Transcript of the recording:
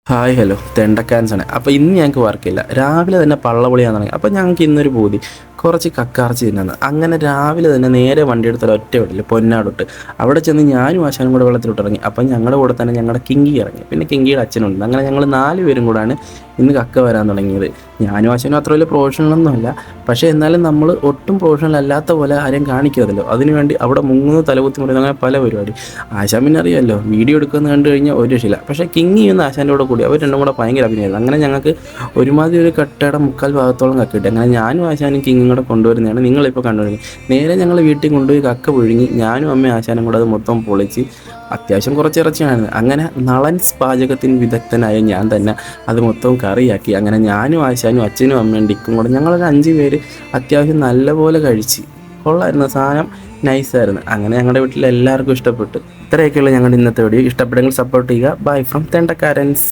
Hi hello തെണ്ടക്കാൻസാണ്. അപ്പോൾ ഇന്ന് ഞങ്ങൾക്ക് വർക്കില്ല. രാവിലെ തന്നെ പള്ളപൊളിയാൻ തുടങ്ങി. അപ്പോൾ ഞങ്ങൾക്ക് ഇന്നൊരു പൂതി കുറച്ച് കക്കാർച്ചി തിന്നാന്ന്. അങ്ങനെ രാവിലെ തന്നെ നേരെ വണ്ടി എടുത്തൊരു ഒറ്റ വിടില്ല പൊന്നാടോട്ട്. അവിടെ ചെന്ന് ഞാനും ആശാനും കൂടെ വെള്ളത്തിലോട്ട് ഇറങ്ങി. അപ്പം ഞങ്ങളുടെ കൂടെ തന്നെ ഞങ്ങളുടെ കിങ്കി ഇറങ്ങി. പിന്നെ കിങ്കിയുടെ അച്ഛനുണ്ട്. അങ്ങനെ ഞങ്ങൾ 4 പേരും കൂടാണ് ഇന്ന് കക്ക വരാൻ തുടങ്ങിയത്. ഞാനും ആശാനും അത്ര വലിയ പ്രൊഫഷണലൊന്നുമല്ല, പക്ഷേ എന്നാലും നമ്മൾ ഒട്ടും പ്രൊഫഷണൽ അല്ലാത്ത പോലെ ആരെയും കാണിക്കാമല്ലോ. അതിനുവേണ്ടി അവിടെ മുങ്ങുന്നു, തലകുത്തി മുറിയുന്നു, അങ്ങനെ പല പരിപാടി. ആശാൻ പിന്നെ അറിയാമല്ലോ, വീഡിയോ എടുക്കുമെന്ന് കണ്ടു കഴിഞ്ഞാൽ ഒരു രക്ഷയില്ല. പക്ഷേ കിങ്ങി എന്ന ആശാൻ്റെ കൂടെ കൂടി അവർ രണ്ടും കൂടെ ഭയങ്കര അഭിനയമായിരുന്നു. അങ്ങനെ ഞങ്ങൾക്ക് ഒരുമാതിരി ഒരു കട്ടയുടെ 3/4 ഭാഗത്തോളം കക്ക കിട്ടി. അങ്ങനെ ഞാനും ആശാനും കിങ്ങും കൂടെ കൊണ്ടുവരുന്നതാണ് നിങ്ങളിപ്പോൾ കണ്ടുവരുന്നത്. നേരെ ഞങ്ങൾ വീട്ടിൽ കൊണ്ടുപോയി കക്ക പുഴുങ്ങി ഞാനും അമ്മയും ആശാനും കൂടെ അത് മൊത്തം പൊളിച്ച് അത്യാവശ്യം കുറച്ച് ഇറച്ചിയായിരുന്നു. അങ്ങനെ നളൻസ് പാചകത്തിന് വിദഗ്ധനായ ഞാൻ തന്നെ അത് മൊത്തം കറിയാക്കി. അങ്ങനെ ഞാനും ആശാനും അച്ഛനും അമ്മയും ഡിക്കും കൂടെ ഞങ്ങളൊരു 5 പേര് അത്യാവശ്യം നല്ലപോലെ കഴിച്ച് കൊള്ളായിരുന്നു. സാധനം നൈസായിരുന്നു. അങ്ങനെ ഞങ്ങളുടെ വീട്ടിൽ എല്ലാവർക്കും ഇഷ്ടപ്പെട്ടു. ഇത്രയൊക്കെയുള്ള ഞങ്ങളുടെ ഇന്നത്തെ വീഡിയോ. ഇഷ്ടപ്പെടുമെങ്കിൽ സപ്പോർട്ട് ചെയ്യുക. Bye from തെണ്ടക്കാരൻസ്.